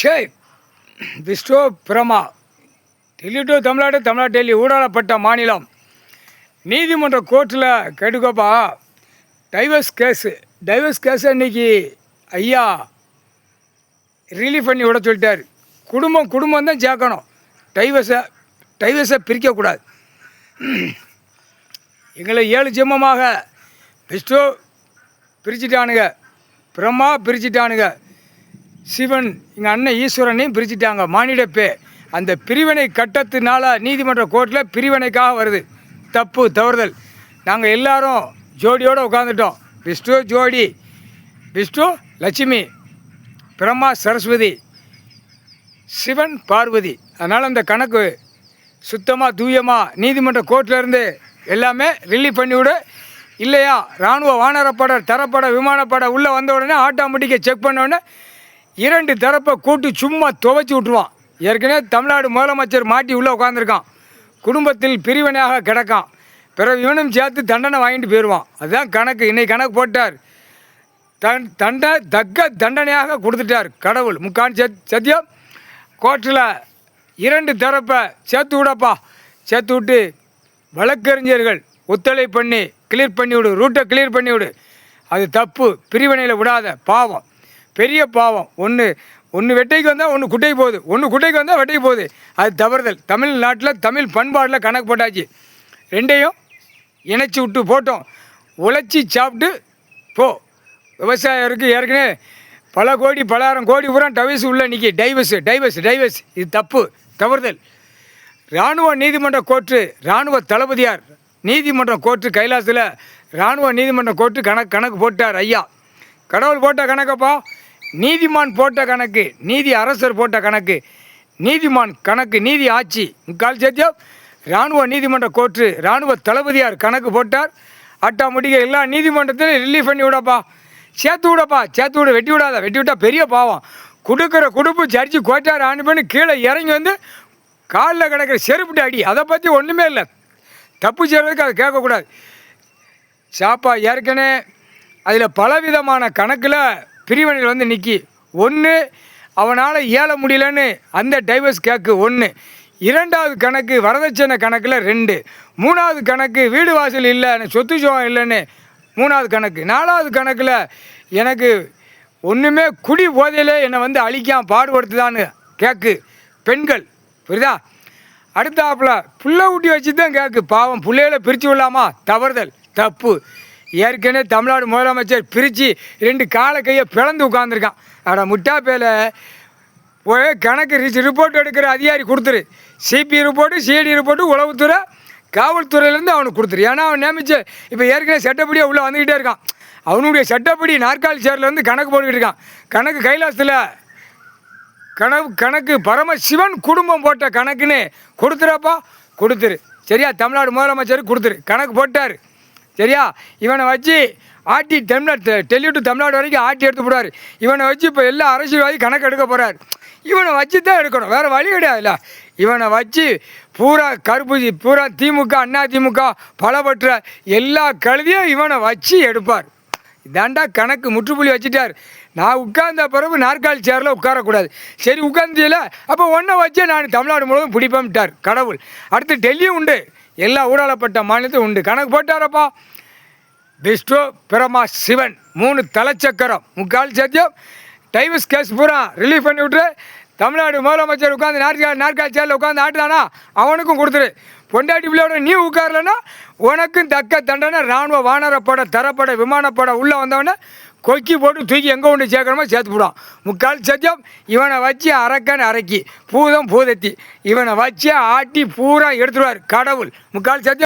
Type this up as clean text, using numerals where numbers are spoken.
Shape விஸ்டோ பிரமா Delhi to Tamil Nadu, Tamil Nadu Delhi ஊடாடப்பட்ட மாநிலம். நீதிமன்ற கோர்ட்டில் கேட்டுக்கோப்பா, டைவர்ஸ் கேஸை இன்றைக்கி ஐயா ரிலீஃப் பண்ணி விட சொல்லிட்டார். குடும்பம் தான் சேர்க்கணும், டைவர்ஸை பிரிக்கக்கூடாது. எங்களை 7 ஜென்மமாக விஸ்டோ பிரிச்சுட்டானுங்க, பிரம்மா பிரிச்சுட்டானுங்க, சிவன் எங்கள் அண்ணன் ஈஸ்வரனையும் பிரிச்சுட்டாங்க. மானிடப்பே அந்த பிரிவினை கட்டத்தினால நீதிமன்ற கோர்ட்டில் பிரிவினைக்காக வருது. தப்பு தவறுதல். நாங்கள் எல்லாரும் ஜோடியோடு உட்காந்துட்டோம். விஷ்ணு ஜோடி, விஷ்ணு லட்சுமி, பிரம்மா சரஸ்வதி, சிவன் பார்வதி. அதனால் அந்த கணக்கு சுத்தமாக தூயமாக நீதிமன்ற கோர்ட்டிலேருந்து எல்லாமே ரிலீஃப் பண்ணிவிடு. இல்லையா இராணுவ வானரப்படை, தரப்படை, விமானப்படை உள்ளே வந்த உடனே ஆட்டோமேட்டிக்கை செக் பண்ண உடனே 2 தரப்பை கூட்டு சும்மா துவைச்சி விட்ருவான். ஏற்கனவே தமிழ்நாடு முதலமைச்சர் மாட்டி உள்ளே உட்காந்துருக்கான். குடும்பத்தில் பிரிவினையாக கிடக்கான். பிறகு இவனும் சேர்த்து தண்டனை வாங்கிட்டு போயிடுவான். அதுதான் கணக்கு. இன்னைக்கு கணக்கு போட்டார். தக்க தண்டனையாக கொடுத்துட்டார் கடவுள். முக்கான் சத்தியம். கோர்ட்டில் 2 தரப்பை சேர்த்து விடப்பா, சேர்த்து விட்டு வழக்கறிஞர்கள் ஒத்துழைப்பு பண்ணி கிளியர் பண்ணி விடு, ரூட்டை கிளியர் பண்ணி விடு. அது தப்பு. பிரிவினையில் விடாத. பாவம், பெரிய பாவம். ஒன்று வெட்டைக்கு வந்தால் ஒன்று குட்டைக்கு போகுது, ஒன்று குட்டைக்கு வந்தால் வெட்டைக்கு போகுது. அது தவறுதல். தமிழ்நாட்டில் தமிழ் பண்பாடில் கணக்கு போட்டாச்சு. 2ஐயும் இணைச்சி விட்டு போட்டோம். உழைச்சி சாப்பிட்டு போ. விவசாயம் இருக்குது. ஏற்கனவே பல கோடி, பலாயிரம் கோடி பூரா டவைஸ் உள்ள நிற்கி. டைவர்ஸ் இது தப்பு தவறுதல். இராணுவ நீதிமன்ற கோர்ட்டு, இராணுவ தளபதியார் நீதிமன்ற கோர்ட்டு கைலாசத்தில் இராணுவ நீதிமன்ற கோர்ட்டு கணக்கு போட்டார் ஐயா. கடவுள் போட்ட கணக்கப்பா, நீதிமான் போட்ட கணக்கு, நீதி அரசர் போட்ட கணக்கு, நீதிமான் கணக்கு, நீதி ஆட்சி. முக்கால் சத்தியம். இராணுவ நீதிமன்ற கோர்ட்டு இராணுவ தளபதியார் கணக்கு போட்டார். ஆட்டோமேட்டிக்காக எல்லா நீதிமன்றத்திலும் ரிலீஃப் பண்ணி விடப்பா, சேர்த்து விடு. வெட்டி விட்டால் பெரிய பாவம். கொடுக்குற குடுப்பு ஜட்ஜி கோட்டார் ஆணி பண்ணி கீழே இறங்கி வந்து காலில் கிடக்கிற செருப்புட்டு அடி. அதை பற்றி ஒன்றுமே இல்லை. தப்பு செய்கிறதுக்கு அதை கேட்கக்கூடாது. சாப்பா ஏற்கனவே அதில் பலவிதமான கணக்கில் பிரிவினைகள் வந்து நிற்கி. ஒன்று அவனால் ஏல முடியலன்னு அந்த டைவர்ஸ் கேக்கு 1. 2வது கணக்கு வரதட்சணை கணக்கில் 2. 3வது கணக்கு வீடு வாசல் இல்லை, சொத்து சுகம் இல்லைன்னு 3வது கணக்கு. 4வது கணக்கில் எனக்கு ஒன்றுமே குடி போதையிலே என்னை வந்து அழிக்காம பாடுபடுத்துதான்னு கேக்கு பெண்கள். புரியுதா? அடுத்தாப்புல புள்ள ஊட்டி வச்சு தான் கேக்கு. பாவம், பிள்ளைகளை பிரித்து விடலாமா? தவறுதல், தப்பு. ஏற்கனவே தமிழ்நாடு முதலமைச்சர் பிரித்து 2 காலை கையை பிளந்து உட்காந்துருக்கான். அட முட்டா பேல போய் கணக்கு ரிப்போர்ட் எடுக்கிற அதிகாரி கொடுத்துரு. சிபி ரிப்போர்ட்டு, சிஐடி ரிப்போர்ட்டு, உளவுத்துறை, காவல்துறையிலேருந்து அவனுக்கு கொடுத்துரு. ஏன்னா அவன் நியமிச்சு இப்போ ஏற்கனவே சட்டப்படியாக உள்ளே வந்துக்கிட்டே இருக்கான். அவனுடைய சட்டப்படி நாற்காலி சேர்லேருந்து கணக்கு போட்டுக்கிட்டு இருக்கான். கணக்கு கைலாசத்தில் கணக்கு பரமசிவன் குடும்பம் போட்ட கணக்குன்னு கொடுத்துரு. சரியா? தமிழ்நாடு முதலமைச்சருக்கு கொடுத்துரு. கணக்கு போட்டார். சரியா? இவனை வச்சு ஆட்டி டெல்லி டு தமிழ்நாடு வரைக்கும் ஆட்டி எடுத்து போடுவார். இவனை வச்சு இப்போ எல்லா அரசியல்வாதி கணக்கு எடுக்க போகிறார். இவனை வச்சு தான் எடுக்கணும், வேறு வழி கிடையாதுல்ல. இவனை வச்சு பூரா கருப்பு, பூரா திமுக, அண்ணா திமுக பலப்பற்ற எல்லா கழுதியும் இவனை வச்சு எடுப்பார். இதாண்டா கணக்கு. முற்றுப்புள்ளி வச்சுட்டார். நான் உட்கார்ந்த பிறகு நாற்காலி சேரில் உட்காரக்கூடாது. சரி உட்கார்ந்தியில, அப்போ ஒன்றை வச்சே நான் தமிழ்நாடு முழுவதும் பிடிப்பேன்ட்டார் கடவுள். அடுத்து டெல்லியும் உண்டு, எல்லா ஊடாடப்பட்ட மாநிலத்தையும் உண்டு. கணக்கு போட்டாரப்பா. விஷ்ணு பிரமா சிவன் 3 தலைச்சக்கரம். முக்கால் சத்தியம். டைவர்ஸ் கேஸ் பூரா ரிலீஃப் பண்ணி விட்டுரு. தமிழ்நாடு முதலமைச்சர் உட்காந்து நாற்காலி சேரில் உட்காந்து ஆட்டுதானா, அவனுக்கும் கொடுத்துரு. பொண்டாட்டி பிள்ளையோட நீ உட்காரலன்னா உனக்கும் தக்க தண்டனை. இராணுவ வானரப்படை, தரப்படை, விமானப்படை உள்ளே வந்தவொடனே கொக்கி போட்டு தூக்கி எங்கே கொண்டு சேர்க்கணுமோ சேர்த்து போடுவான். முக்கால் சத்தியம். இவனை வச்சு அரக்கி பூதம் பூதத்தி இவனை வச்சு ஆட்டி பூரா எடுத்துடுவார் கடவுள். முக்கால் சத்தியம்.